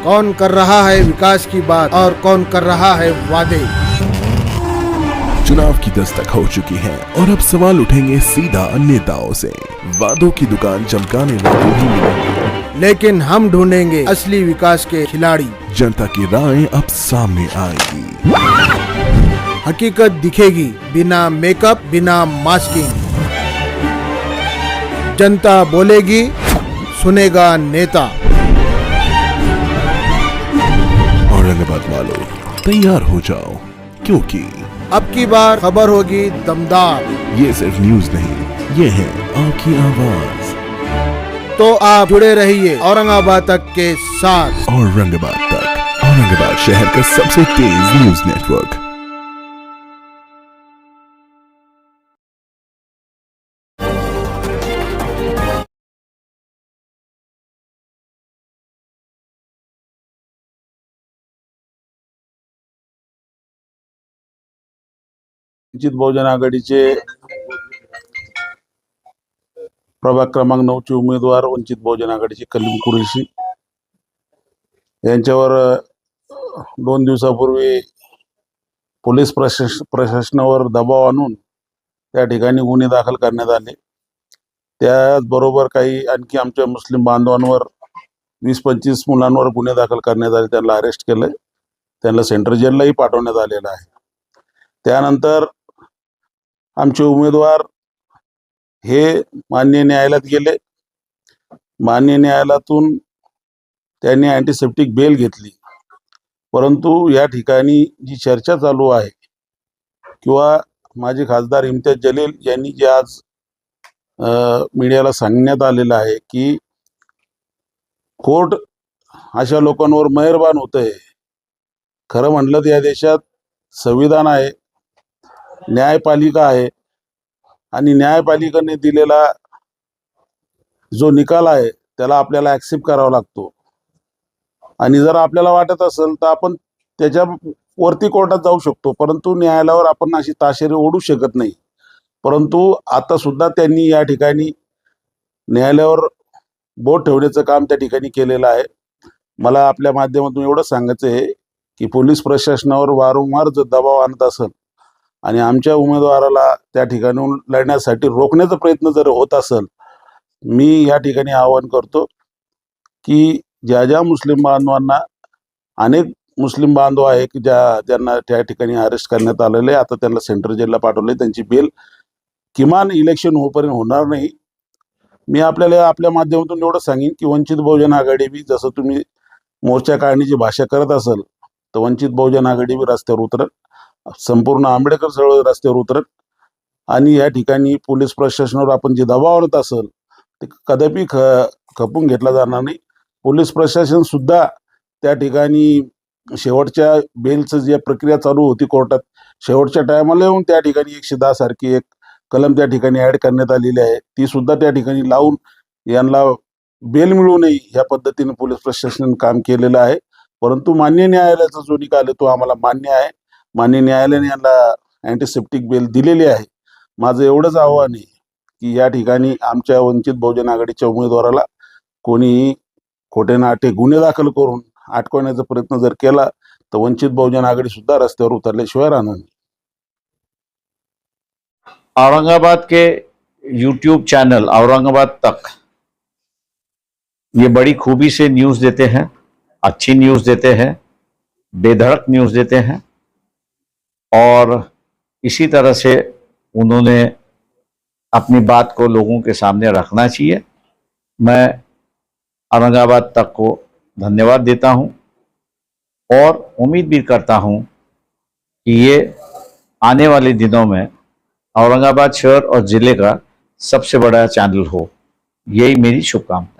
कौन कर रहा है विकास की बात और कौन कर रहा है वादे। चुनाव की दस्तक हो चुकी है और अब सवाल उठेंगे सीधा नेताओं से। वादों की दुकान चमकाने वाले भी मिलेंगे, लेकिन हम ढूंढेंगे असली विकास के खिलाड़ी। जनता की राय अब सामने आएगी, हकीकत दिखेगी बिना मेकअप बिना मास्किंग। जनता बोलेगी, सुनेगा नेता। औरंगाबाद वालों तैयार हो जाओ, क्योंकि अब की बार खबर होगी दमदार। ये सिर्फ न्यूज नहीं, ये है आपकी आवाज। तो आप जुड़े रहिए औरंगाबाद तक के साथ। औरंगाबाद तक, औरंगाबाद शहर का सबसे तेज न्यूज नेटवर्क। वंचित बहुजन आघाडीचे प्रभाग क्रमांक 9 चे उमेदवार वंचित बहुजन आघाडीचे कलीम कुरेशी यांच्यावर 2 दिवसापूर्वी पोलीस प्रशासनावर दबाव आणून त्या ठिकाणी गुन्हे दाखल करण्यात आले। त्याचबरोबर काही आणखी आमच्या मुस्लिम बांधवांवर 20-25 मुलांवर गुन्हे दाखल करण्यात आले, त्यांना अरेस्ट केलंय, त्यांना सेंट्रल जेललाही पाठवण्यात आलेलं आहे। त्यानंतर आमचे उमेदवार हे माननीय न्यायालयात गेले, माननीय न्यायालयातून त्यांनी अँटीसेप्टिक बेल घेतली। परंतु या ठिकाणी जी चर्चा चालू आहे किंवा माजी खासदार इम्तियाज जलील यांनी जे आज मीडियाला सांगण्यात आलेलं आहे की कोर्ट अशा लोकांवर मेहरबान होतंय। खरं म्हटलं तर या देशात संविधान आहे, न्यायपालिका आहे आणि न्यायपालिकेने दिलेला जो निकाल आहे त्याला आपल्याला ऍक्सेप्ट करावा लागतो। आणि जर आपल्याला वाटत असेल तर आपण त्याच्या वरती कोर्टात जाऊ शकतो, परंतु न्यायालयावर आपण अशी ताशेरे ओढू शकत नाही। परंतु आता सुद्धा त्यांनी या ठिकाणी न्यायालयावर बोट ठेवण्याचं काम त्या ठिकाणी केलेलं आहे। मला आपल्या माध्यमातून एवढं सांगायचं आहे की पोलीस प्रशासनावर वारंवार जर दबाव आणत असेल आणि आमच्या उमेदवाराला त्या ठिकाणून लढण्यासाठी रोखण्याचा प्रयत्न जर होत असेल, मी या ठिकाणी आवाहन करतो की ज्या मुस्लिम बांधवांना, अनेक मुस्लिम बांधव आहे की ज्यांना त्या ठिकाणी अरेस्ट करण्यात आलेले, आता त्यांना सेंट्रल जेलला पाठवले, त्यांची बेल किमान इलेक्शन होईपर्यंत होणार नाही। मी आपल्याला आपल्या माध्यमातून एवढं सांगेन की वंचित बहुजन आघाडी बी जसं तुम्ही मोर्चा काढण्याची भाषा करत असाल तर वंचित बहुजन आघाडी बी रस्त्यावर उतरत, संपूर्ण आंबेडकर चळवळ रस्त्यावर उतरत आणि या ठिकाणी पोलीस प्रशासनावर आपण जे दबाव आणत असेल ते कदापि खपून घेतला जाणार नाही। पोलीस प्रशासन सुद्धा त्या ठिकाणी शेवटच्या बेलचं जे प्रक्रिया चालू होती कोर्टात, शेवटच्या टायमाला येऊन त्या ठिकाणी 110 सारखी एक कलम त्या ठिकाणी ऍड करण्यात आलेली आहे, ती सुद्धा त्या ठिकाणी लावून यांना बेल मिळू नये या पद्धतीने पोलीस प्रशासनाने काम केलेलं आहे। परंतु मान्य न्यायालयाचा जो निकाल आहे तो आम्हाला मान्य आहे। मान्य न्यायालयाने यांना अँटीसेप्टिक बेल दिलेली आहे। माझं एवढंच आव्हान आहे की या ठिकाणी आमच्या वंचित बहुजन आघाडीच्या उमेदवाराला कोणी खोटे नाटे गुन्हे दाखल करून अटकवण्याचा प्रयत्न जर केला तर वंचित बहुजन आघाडी सुद्धा रस्त्यावर उतरल्याशिवाय राहणार नाही। औरंगाबाद के YouTube चैनल औरंगाबाद तक ये बड़ी खूबी से न्यूज़ देते हैं, अच्छी न्यूज़ देते हैं, बेधड़क न्यूज़ देते हैं और इसी तरह से उन्होंने अपनी बात को लोगों के सामने रखना चाहिए। मैं औरंगाबाद तक को धन्यवाद देता हूं और उम्मीद भी करता हूं कि ये आने वाले दिनों में औरंगाबाद शहर और ज़िले का सबसे बड़ा चैनल हो। यही मेरी शुभकामना।